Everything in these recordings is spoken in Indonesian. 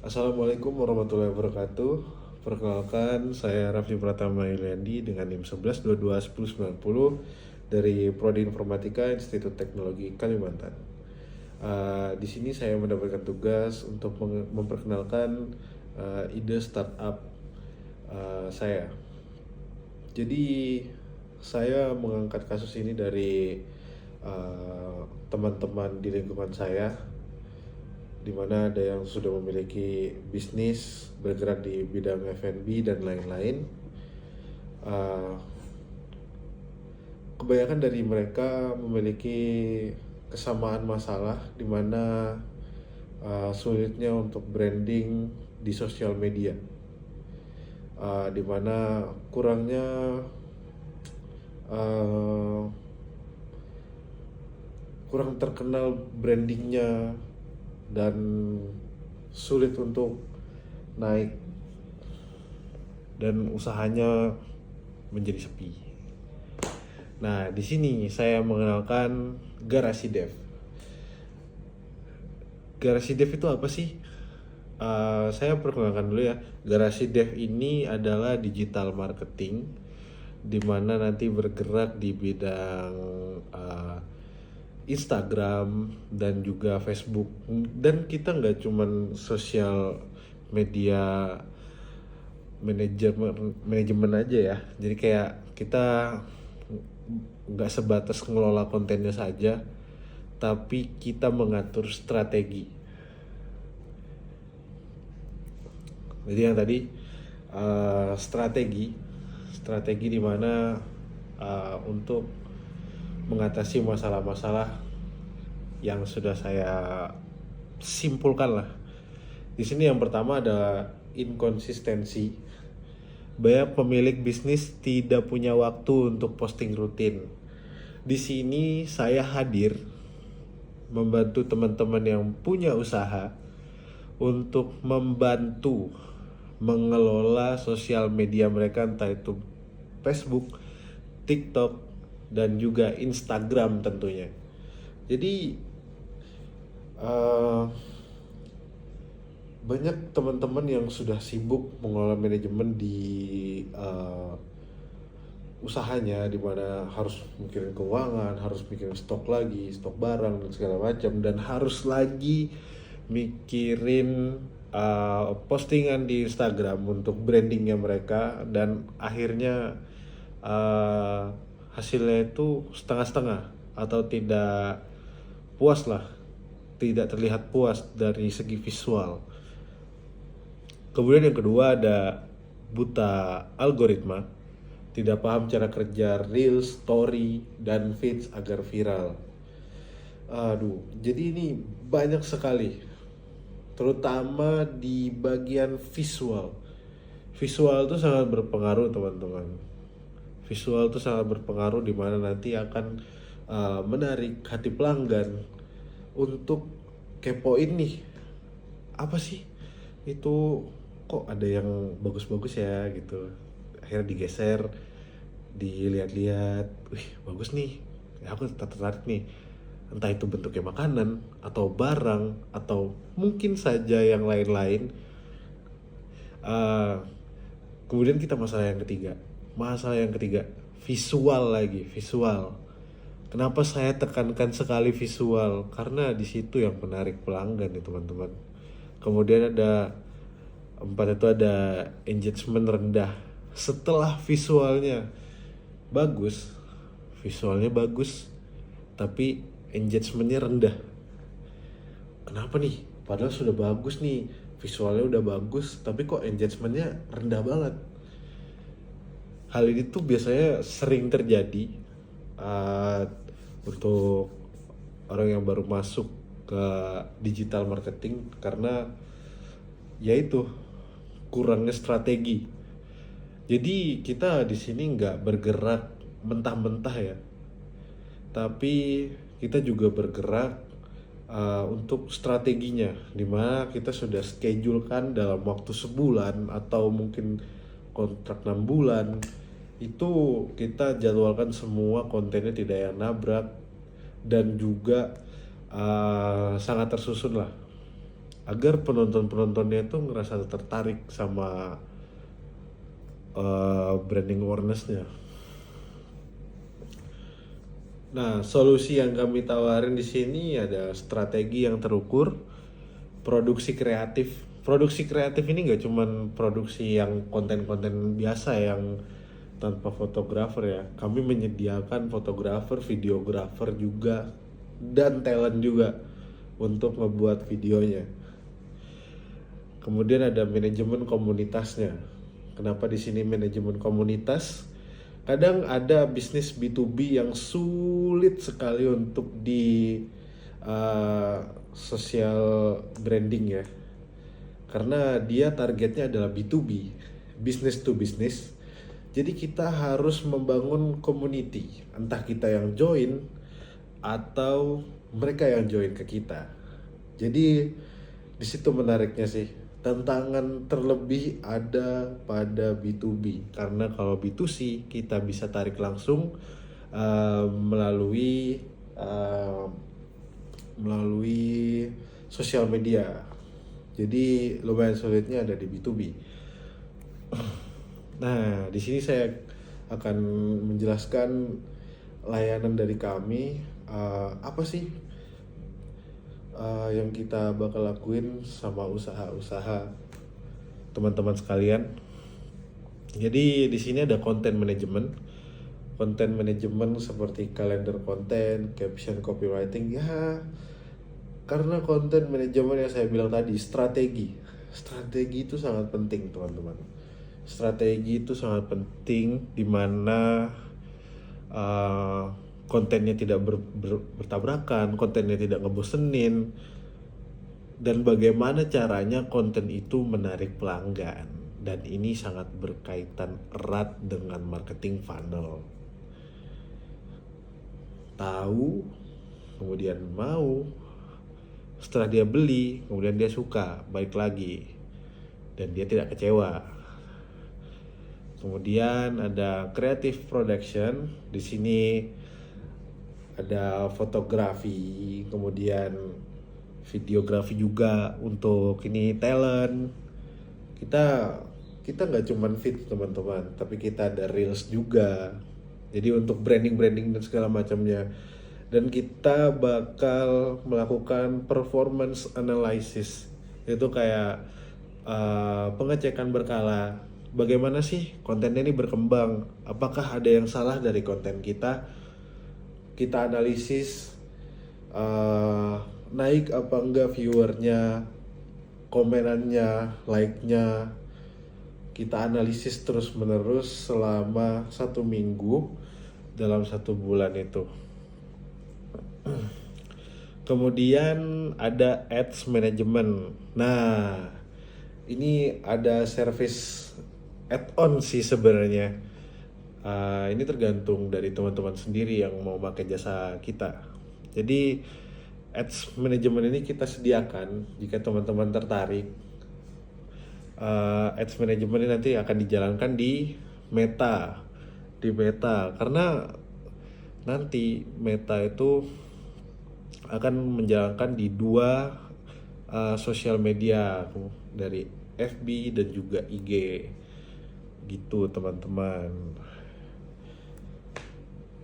Assalamualaikum warahmatullahi wabarakatuh. Perkenalkan, saya Raffi Pratama Iliandi dengan NIM 11221090 dari Prodi Informatika Institut Teknologi Kalimantan. Di sini saya mendapatkan tugas untuk memperkenalkan ide startup saya. Jadi saya mengangkat kasus ini dari teman-teman di lingkungan saya, di mana ada yang sudah memiliki bisnis bergerak di bidang F&B dan lain-lain. Uh, Kebanyakan dari mereka memiliki kesamaan masalah, di mana sulitnya untuk branding di sosial media, di mana uh, kurang terkenal brandingnya dan sulit untuk naik dan usahanya menjadi sepi. Nah, di sini saya mengenalkan Garasi Dev. Garasi Dev itu apa sih? Saya perkenalkan dulu ya. Garasi Dev ini adalah digital marketing, di mana nanti bergerak di bidang Instagram dan juga Facebook. Dan kita nggak cuman sosial media manajemen aja ya. Jadi kayak kita nggak sebatas ngelola kontennya saja, tapi kita mengatur strategi. Jadi yang tadi strategi di mana untuk mengatasi masalah-masalah yang sudah saya simpulkan lah. Di sini yang pertama ada inkonsistensi. Banyak pemilik bisnis tidak punya waktu untuk posting rutin. Di sini saya hadir membantu teman-teman yang punya usaha untuk membantu mengelola sosial media mereka, entah itu Facebook, TikTok, dan juga Instagram tentunya. Jadi banyak teman-teman yang sudah sibuk mengelola manajemen di usahanya, di mana harus mikirin keuangan, harus mikirin stok lagi, stok barang dan segala macam, dan harus lagi mikirin postingan di Instagram untuk brandingnya mereka, dan akhirnya hasilnya itu setengah-setengah atau tidak puas lah, tidak terlihat puas dari segi visual. Kemudian yang kedua ada buta algoritma, tidak paham cara kerja reels, story, dan feeds agar viral. Jadi ini banyak sekali, terutama di bagian visual. Visual itu sangat berpengaruh teman-teman. Visual itu sangat berpengaruh, di mana nanti akan menarik hati pelanggan untuk kepoin nih, apa sih itu, kok ada yang bagus-bagus ya gitu. Akhirnya digeser, dilihat-lihat, wih bagus nih, ya aku tertarik nih, entah itu bentuknya makanan atau barang atau mungkin saja yang lain-lain. uh, Kemudian kita masalah yang ketiga, visual lagi, visual. Kenapa saya tekankan sekali visual? Karena di situ yang menarik pelanggan nih teman-teman. Kemudian ada empat, itu ada engagement rendah. Setelah bagus, visualnya bagus, tapi engagementnya rendah. Kenapa nih? Padahal sudah bagus nih, visualnya udah bagus, tapi kok engagementnya rendah banget. Hal ini tuh biasanya sering terjadi untuk orang yang baru masuk ke digital marketing, karena yaitu kurangnya strategi. Jadi kita di sini nggak bergerak mentah-mentah ya, tapi kita juga bergerak untuk strateginya, dimana kita sudah schedulekan dalam waktu sebulan atau mungkin kontrak 6 bulan. Itu kita jadwalkan semua kontennya tidak yang nabrak, dan juga sangat tersusun lah. agar penontonnya itu ngerasa tertarik sama branding awareness-nya. Nah, solusi yang kami tawarin di sini ada strategi yang terukur, produksi kreatif. Produksi kreatif ini nggak cuman produksi yang konten-konten biasa yang tanpa fotografer ya. Kami menyediakan fotografer, videografer juga, dan talent juga untuk ngebuat videonya. Kemudian ada manajemen komunitasnya. Kenapa di sini manajemen komunitas? Kadang ada bisnis B2B yang sulit sekali untuk di social branding ya. Karena dia targetnya adalah B2B, business to business. Jadi kita harus membangun community, entah kita yang join atau mereka yang join ke kita. Jadi di situ menariknya sih. Tantangan terlebih ada pada B2B karena kalau B2C kita bisa tarik langsung melalui sosial media. Jadi lumayan sulitnya ada di B2B. Nah, di sini saya akan menjelaskan layanan dari kami, apa sih yang kita bakal lakuin sama usaha-usaha teman-teman sekalian. Jadi di sini ada konten manajemen. Konten manajemen seperti kalender konten, caption, copywriting ya. Karena konten manajemen yang saya bilang tadi, strategi. Strategi itu sangat penting, teman-teman. Strategi itu sangat penting di mana kontennya tidak bertabrakan, kontennya tidak ngebosenin, dan bagaimana caranya konten itu menarik pelanggan. Dan ini sangat berkaitan erat dengan marketing funnel. Tahu, kemudian mau, setelah dia beli, kemudian dia suka, balik lagi, dan dia tidak kecewa. Kemudian ada creative production. Di sini ada fotografi, kemudian videografi juga untuk ini talent. Kita nggak cuman fit teman-teman, tapi kita ada reels juga. Jadi untuk branding dan segala macamnya. Dan kita bakal melakukan performance analysis. Itu kayak pengecekan berkala. Bagaimana sih kontennya ini berkembang? Apakah ada yang salah dari konten kita? Kita analisis naik apa enggak viewernya, komenannya, like-nya. Kita analisis terus menerus selama 1 minggu dalam 1 bulan itu. Kemudian ada ads management. Nah, ini ada service add-on sih sebenarnya. Ini tergantung dari teman-teman sendiri yang mau pakai jasa kita. Jadi ads management ini kita sediakan jika teman-teman tertarik. Ads management ini nanti akan dijalankan di Meta, karena nanti Meta itu akan menjalankan di 2 sosial media dari FB dan juga IG gitu teman-teman.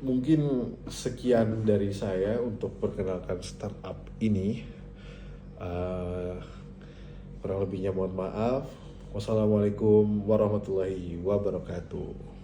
Mungkin sekian dari saya untuk perkenalkan startup ini. Kurang lebihnya mohon maaf. Wassalamualaikum warahmatullahi wabarakatuh.